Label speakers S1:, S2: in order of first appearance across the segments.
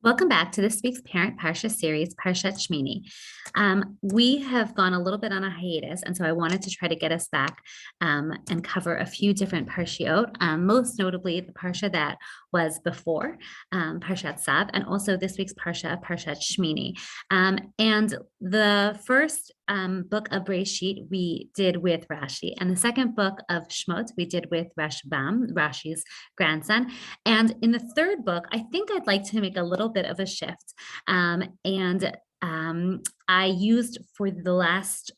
S1: Welcome back to this week's Parent Parsha series, Parshat Shmini. We have gone a little bit on a hiatus, and so I wanted to try to get us back and cover a few different Parshiot, most notably the Parsha that was before Parshat Sav, and also this week's Parsha, Parshat Shmini. And the first book of Breshit we did with Rashi, and the second book of Shmot we did with Rashbam, Rashi's grandson. And in the third book, I think I'd like to make a little bit of a shift. I used for the last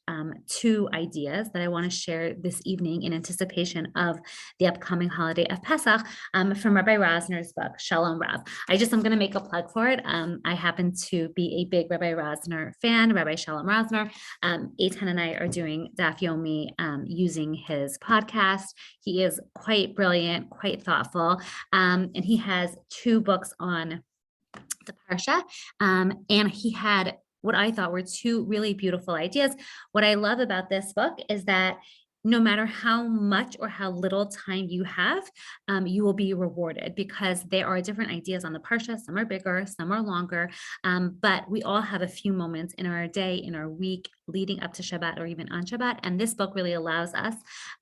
S1: two ideas that I want to share this evening in anticipation of the upcoming holiday of Pesach from Rabbi Rosner's book, Shalom Rav. I'm going to make a plug for it. I happen to be a big Rabbi Rosner fan, Rabbi Shalom Rosner. Eitan and I are doing Daf Yomi using his podcast. He is quite brilliant, quite thoughtful, and he has two books on the Parsha, and he had what I thought were two really beautiful ideas. What I love about this book is that no matter how much or how little time you have, you will be rewarded because there are different ideas on the Parsha. Some are bigger, some are longer, but we all have a few moments in our day, in our week, leading up to Shabbat or even on Shabbat. And this book really allows us,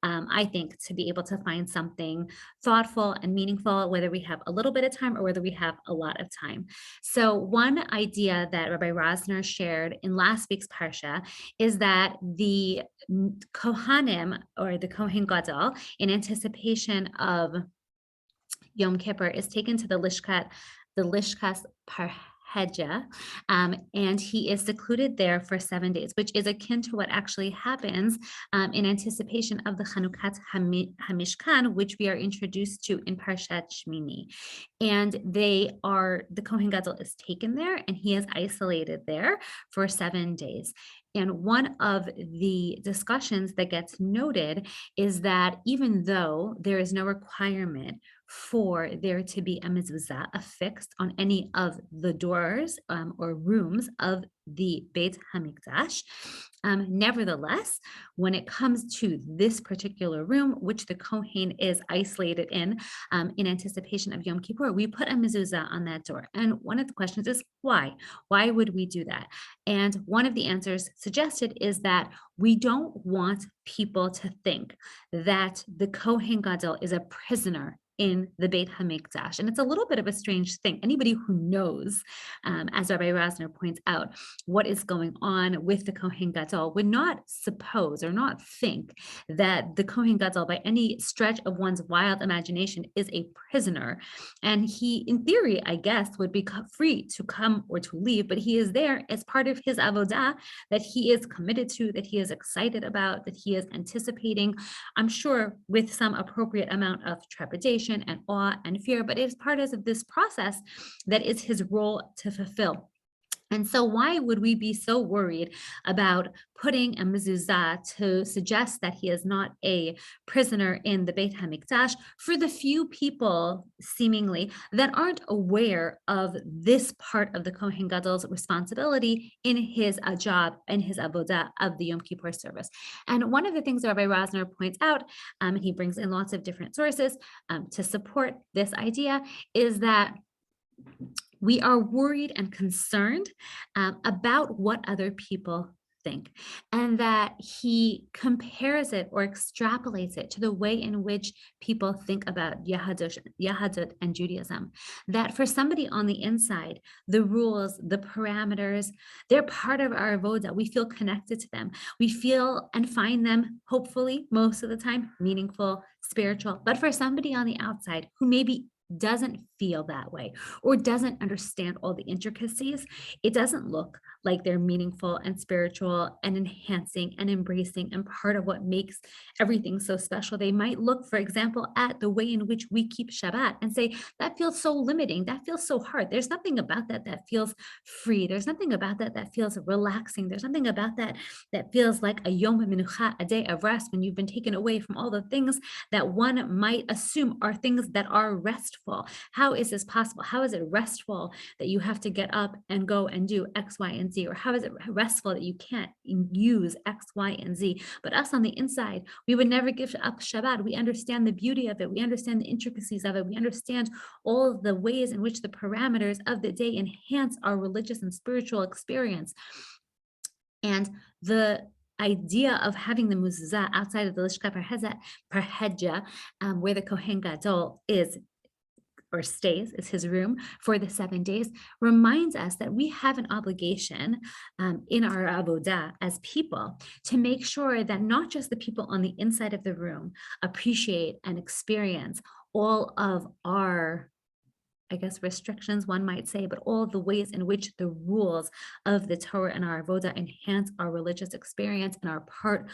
S1: I think, to be able to find something thoughtful and meaningful, whether we have a little bit of time or whether we have a lot of time. So one idea that Rabbi Rosner shared in last week's Parsha is that the Kohanim, or the Kohen Gadol, in anticipation of Yom Kippur, is taken to the Lishkas Parhedja, and he is secluded there for 7 days, which is akin to what actually happens in anticipation of the Chanukat Hamishkan, which we are introduced to in Parshat Shmini. And the Kohen Gadol is taken there, and he is isolated there for 7 days. And one of the discussions that gets noted is that even though there is no requirement for there to be a mezuzah affixed on any of the doors or rooms of the Beit HaMikdash, nevertheless, when it comes to this particular room, which the Kohen is isolated in anticipation of Yom Kippur, we put a mezuzah on that door. And one of the questions is why? Why would we do that? And one of the answers suggested is that we don't want people to think that the Kohen Gadol is a prisoner in the Beit HaMikdash. And it's a little bit of a strange thing. Anybody who knows, as Rabbi Rosner points out, what is going on with the Kohen Gadol would not suppose or not think that the Kohen Gadol, by any stretch of one's wild imagination, is a prisoner. And he, in theory, I guess, would be free to come or to leave, but he is there as part of his avodah that he is committed to, that he is excited about, that he is anticipating, I'm sure with some appropriate amount of trepidation and awe and fear, but it is part of this process that is his role to fulfill. And so why would we be so worried about putting a mezuzah to suggest that he is not a prisoner in the Beit HaMikdash for the few people, seemingly, that aren't aware of this part of the Kohen Gadol's responsibility in his job and his avodah of the Yom Kippur service? And one of the things Rabbi Rosner points out, he brings in lots of different sources to support this idea, is that we are worried and concerned about what other people think, and that he compares it or extrapolates it to the way in which people think about Yahadut and Judaism. That for somebody on the inside, the rules, the parameters, they're part of our avodah. We feel connected to them. We feel and find them, hopefully, most of the time, meaningful, spiritual. But for somebody on the outside who maybe doesn't feel that way or doesn't understand all the intricacies, it doesn't look like they're meaningful and spiritual and enhancing and embracing and part of what makes everything so special. They might look, for example, at the way in which we keep Shabbat and say, that feels so limiting, that feels so hard. There's nothing about that that feels free. There's nothing about that that feels relaxing. There's nothing about that that feels like a Yom HaMenucha, a day of rest, when you've been taken away from all the things that one might assume are things that are restful restful? How is this possible? How is it restful that you have to get up and go and do X, Y, and Z? Or how is it restful that you can't use X, Y, and Z? But us on the inside, we would never give up Shabbat. We understand the beauty of it. We understand the intricacies of it. We understand all of the ways in which the parameters of the day enhance our religious and spiritual experience. And the idea of having the mezuzah outside of the Lishka Parhedja, where the Kohen Gadol is or stays, is his room for the 7 days, reminds us that we have an obligation in our avodah as people to make sure that not just the people on the inside of the room appreciate and experience all of our, I guess, restrictions, one might say, but all the ways in which the rules of the Torah and our avodah enhance our religious experience and are part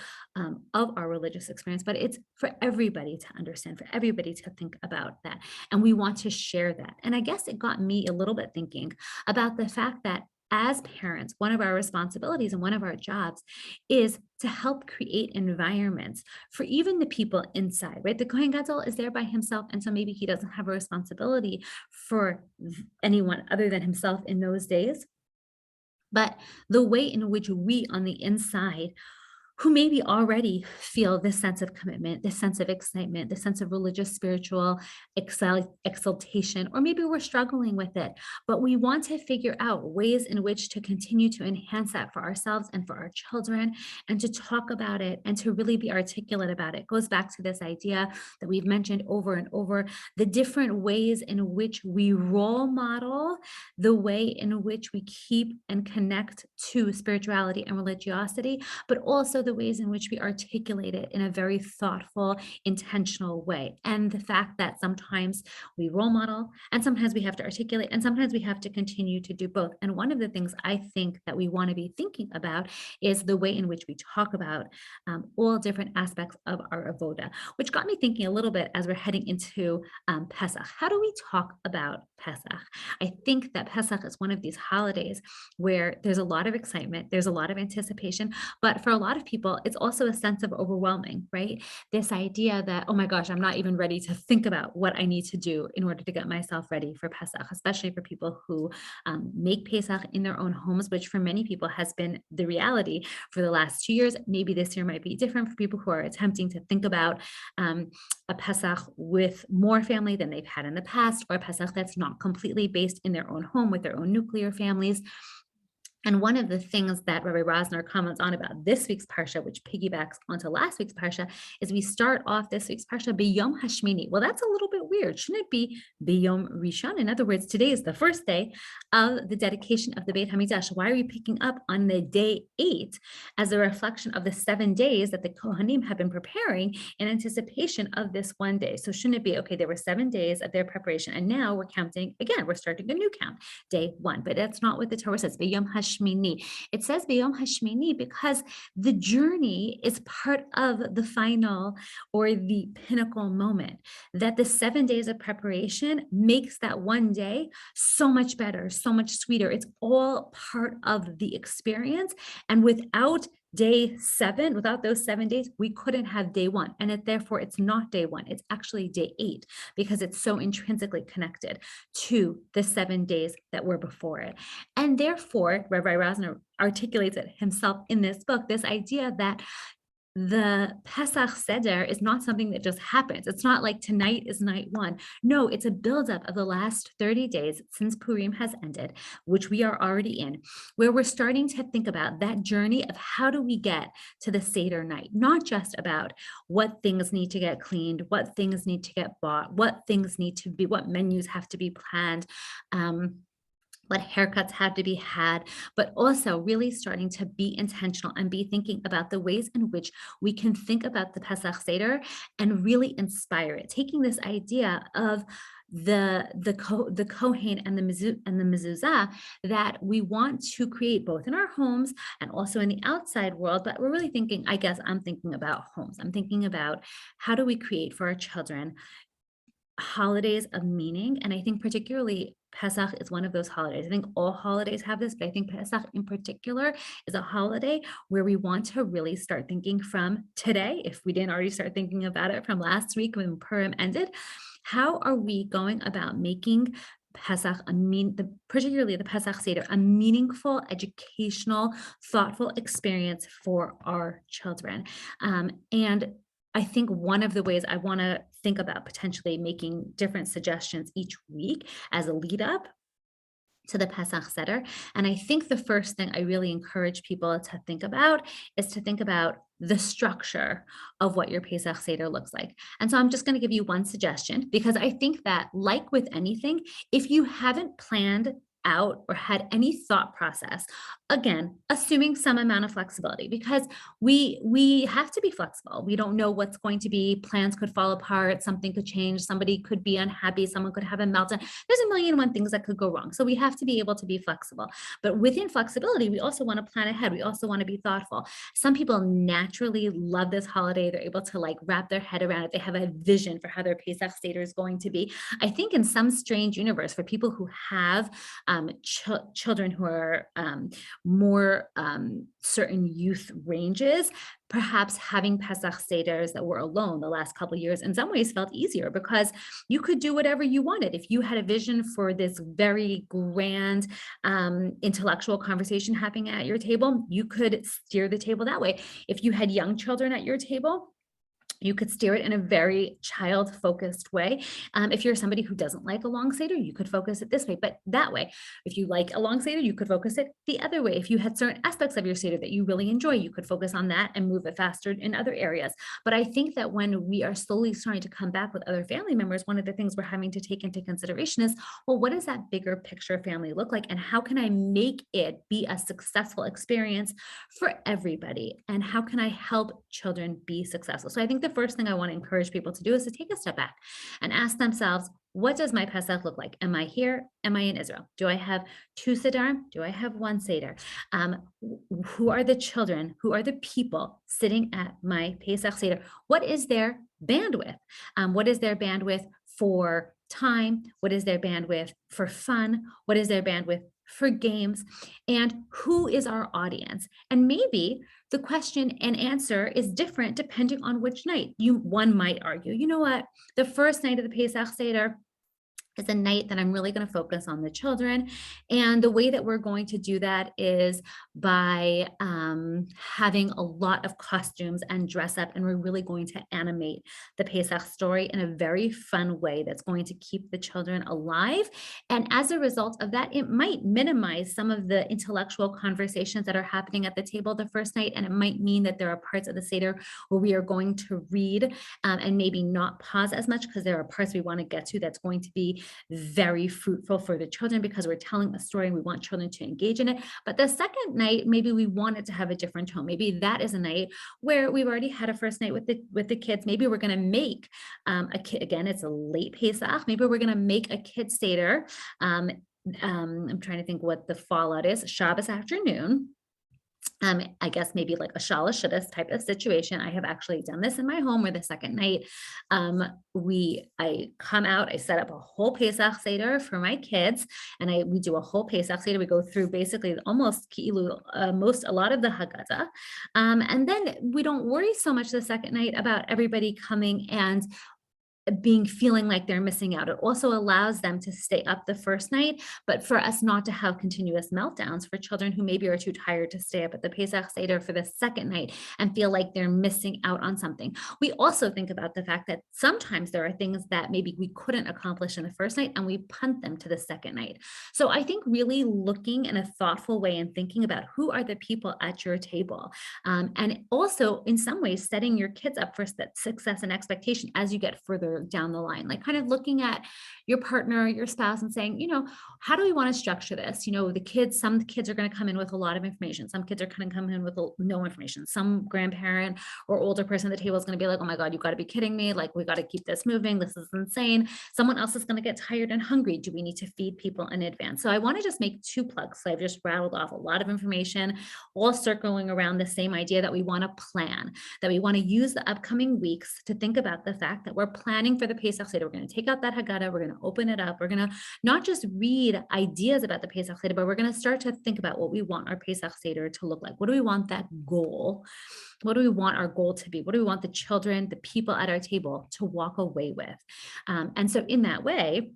S1: of our religious experience. But it's for everybody to understand, for everybody to think about that. And we want to share that. And I guess it got me a little bit thinking about the fact that as parents, one of our responsibilities and one of our jobs is to help create environments for even the people inside, right? The Kohen Gadol is there by himself, and so maybe he doesn't have a responsibility for anyone other than himself in those days. But the way in which we on the inside, who maybe already feel this sense of commitment, this sense of excitement, this sense of religious, spiritual exaltation, or maybe we're struggling with it, but we want to figure out ways in which to continue to enhance that for ourselves and for our children, and to talk about it and to really be articulate about it. It goes back to this idea that we've mentioned over and over, the different ways in which we role model the way in which we keep and connect to spirituality and religiosity, but also the ways in which we articulate it in a very thoughtful, intentional way. And the fact that sometimes we role model and sometimes we have to articulate and sometimes we have to continue to do both. And one of the things I think that we want to be thinking about is the way in which we talk about all different aspects of our avoda, which got me thinking a little bit as we're heading into Pesach. How do we talk about Pesach? I think that Pesach is one of these holidays where there's a lot of excitement, there's a lot of anticipation, but for a lot of people, it's also a sense of overwhelming, right? This idea that, oh my gosh, I'm not even ready to think about what I need to do in order to get myself ready for Pesach, especially for people who make Pesach in their own homes, which for many people has been the reality for the last 2 years. Maybe this year might be different for people who are attempting to think about a Pesach with more family than they've had in the past, or a Pesach that's not completely based in their own home with their own nuclear families. And one of the things that Rabbi Rosner comments on about this week's Parsha, which piggybacks onto last week's Parsha, is we start off this week's Parsha B'yom Hashmini. Well, that's a little bit weird. Shouldn't it be B'yom Rishon? In other words, today is the first day of the dedication of the Beit HaMikdash. Why are we picking up on the day 8 as a reflection of the 7 days that the Kohanim have been preparing in anticipation of this one day? So shouldn't it be, okay, there were 7 days of their preparation, and now we're counting again, we're starting a new count, day 1. But that's not what the Torah says. B'yom Hashmini. It says B'yom Hashmini because the journey is part of the final or the pinnacle moment, that the 7 days of preparation makes that one day so much better, so much sweeter. It's all part of the experience. And without day 7, without those 7 days, we couldn't have day 1. And therefore, it's not day 1. It's actually day 8 because it's so intrinsically connected to the 7 days that were before it. And therefore, Rabbi Rosner articulates it himself in this book, this idea that the Pesach Seder is not something that just happens. It's not like tonight is night 1. No, it's a buildup of the last 30 days since Purim has ended, which we are already in, where we're starting to think about that journey of how do we get to the Seder night, not just about what things need to get cleaned, what things need to get bought, what things need to be, what menus have to be planned, what haircuts have to be had, but also really starting to be intentional and be thinking about the ways in which we can think about the Pesach Seder and really inspire it, taking this idea of the Kohen and the mezuzah that we want to create both in our homes and also in the outside world. But we're really thinking, I guess I'm thinking about homes. I'm thinking about how do we create for our children holidays of meaning. And I think particularly Pesach is one of those holidays. I think all holidays have this, but I think Pesach in particular is a holiday where we want to really start thinking from today, if we didn't already start thinking about it from last week when Purim ended. How are we going about making Pesach, particularly the Pesach Seder, a meaningful, educational, thoughtful experience for our children? And I think one of the ways I want to think about potentially making different suggestions each week as a lead up to the Pesach Seder. And I think the first thing I really encourage people to think about is to think about the structure of what your Pesach Seder looks like. And so I'm just going to give you one suggestion because I think that, like with anything, if you haven't planned out or had any thought process, again, assuming some amount of flexibility, because we have to be flexible. We don't know what's going to be. Plans could fall apart, something could change, somebody could be unhappy, someone could have a meltdown. There's a million and one things that could go wrong. So we have to be able to be flexible. But within flexibility, we also want to plan ahead. We also want to be thoughtful. Some people naturally love this holiday. They're able to like wrap their head around it. They have a vision for how their Pesach Seder is going to be. I think in some strange universe, for people who have children who are more certain youth ranges, perhaps having Pesach Seders that were alone the last couple of years in some ways felt easier because you could do whatever you wanted. If you had a vision for this very grand intellectual conversation happening at your table, you could steer the table that way. If you had young children at your table, you could steer it in a very child-focused way. If you're somebody who doesn't like a long Seder, you could focus it this way, but that way. If you like a long Seder, you could focus it the other way. If you had certain aspects of your Seder that you really enjoy, you could focus on that and move it faster in other areas. But I think that when we are slowly starting to come back with other family members, one of the things we're having to take into consideration is, well, what does that bigger picture family look like? And how can I make it be a successful experience for everybody? And how can I help children be successful? So I think the first thing I want to encourage people to do is to take a step back and ask themselves, what does my Pesach look like? Am I here? Am I in Israel? Do I have two Seder? Do I have one Seder? Who are the children? Who are the people sitting at my Pesach Seder? What is their bandwidth? What is their bandwidth for time? What is their bandwidth for fun? What is their bandwidth for games? And who is our audience? And maybe the question and answer is different depending on which night. One might argue, you know what, the first night of the Pesach Seder is a night that I'm really going to focus on the children. And the way that we're going to do that is by having a lot of costumes and dress up. And we're really going to animate the Pesach story in a very fun way that's going to keep the children alive. And as a result of that, it might minimize some of the intellectual conversations that are happening at the table the first night. And it might mean that there are parts of the Seder where we are going to read and maybe not pause as much because there are parts we want to get to that's going to be very fruitful for the children because we're telling a story and we want children to engage in it. But the second night, maybe we want it to have a different tone. Maybe that is a night where we've already had a first night with the kids. Maybe we're going to make a kid, again, it's a late Pesach. Maybe we're going to make a kid Seder. I'm trying to think what the fallout is. Shabbos afternoon. I guess maybe like a Shalosh Shidduch type of situation. I have actually done this in my home where the second night I come out, I set up a whole Pesach Seder for my kids, and we do a whole Pesach Seder. We go through basically almost a lot of the Haggadah. And then we don't worry so much the second night about everybody coming and feeling like they're missing out. It also allows them to stay up the first night, but for us not to have continuous meltdowns for children who maybe are too tired to stay up at the Pesach Seder for the second night and feel like they're missing out on something. We also think about the fact that sometimes there are things that maybe we couldn't accomplish in the first night and we punt them to the second night. So I think really looking in a thoughtful way and thinking about who are the people at your table. And also in some ways setting your kids up for success and expectation as you get further down the line, like kind of looking at your partner, your spouse and saying, how do we want to structure this? Some kids are going to come in with a lot of information. Some kids are going to come in with no information. Some grandparent or older person at the table is going to be like, oh my God, you got to be kidding me. Like, we got to keep this moving. This is insane. Someone else is going to get tired and hungry. Do we need to feed people in advance? So I want to just make two plugs. So I've just rattled off a lot of information, all circling around the same idea that we want to plan, that we want to use the upcoming weeks to think about the fact that we're planning planning for the Pesach Seder. We're going to take out that Haggadah. We're going to open it up. We're going to not just read ideas about the Pesach Seder, but we're going to start to think about what we want our Pesach Seder to look like. What do we want that goal? What do we want our goal to be? What do we want the children, the people at our table to walk away with? And so in that way,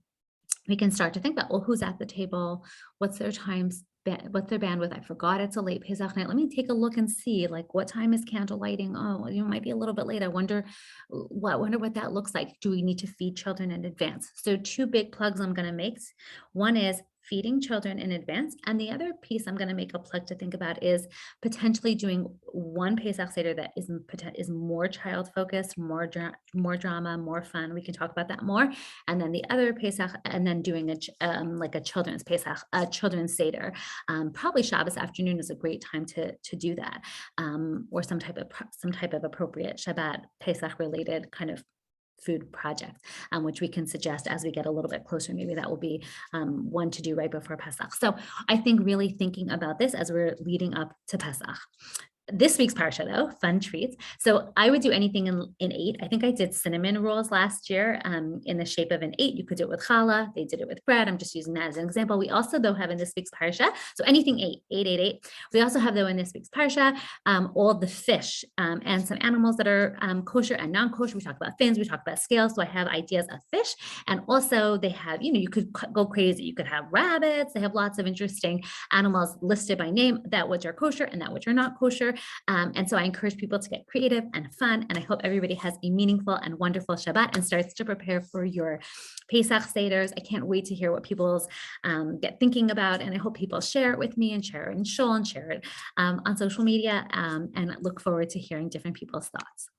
S1: we can start to think about, well, who's at the table? What's their times? What's their bandwidth? I forgot it's a late Pesach night. Let me take a look and see, like, what time is candle lighting? Oh, it might be a little bit late. I wonder what that looks like. Do we need to feed children in advance? So 2 big plugs I'm going to make. One is feeding children in advance. And the other piece I'm going to make a plug to think about is potentially doing one Pesach Seder that is more child focused, more drama, more fun. We can talk about that more. And then the other Pesach, and then doing like a children's Pesach, a children's Seder. Probably Shabbos afternoon is a great time to do that, or some type of appropriate Shabbat Pesach related kind of food project, which we can suggest as we get a little bit closer. Maybe that will be one to do right before Pesach. So I think really thinking about this as we're leading up to Pesach. This week's Parsha, though, fun treats. So I would do anything in 8. I think I did cinnamon rolls last year in the shape of an 8. You could do it with challah. They did it with bread. I'm just using that as an example. We also, though, have in this week's Parsha, so anything 8, 8, 8, 8. We also have, though, in this week's Parsha, all the fish and some animals that are kosher and non-kosher. We talk about fins. We talk about scales. So I have ideas of fish. And also they have, you could go crazy. You could have rabbits. They have lots of interesting animals listed by name, that which are kosher and that which are not kosher. And so I encourage people to get creative and fun. And I hope everybody has a meaningful and wonderful Shabbat and starts to prepare for your Pesach Seders. I can't wait to hear what people's get thinking about. And I hope people share it with me and share it in Shul and share it on social media, and look forward to hearing different people's thoughts.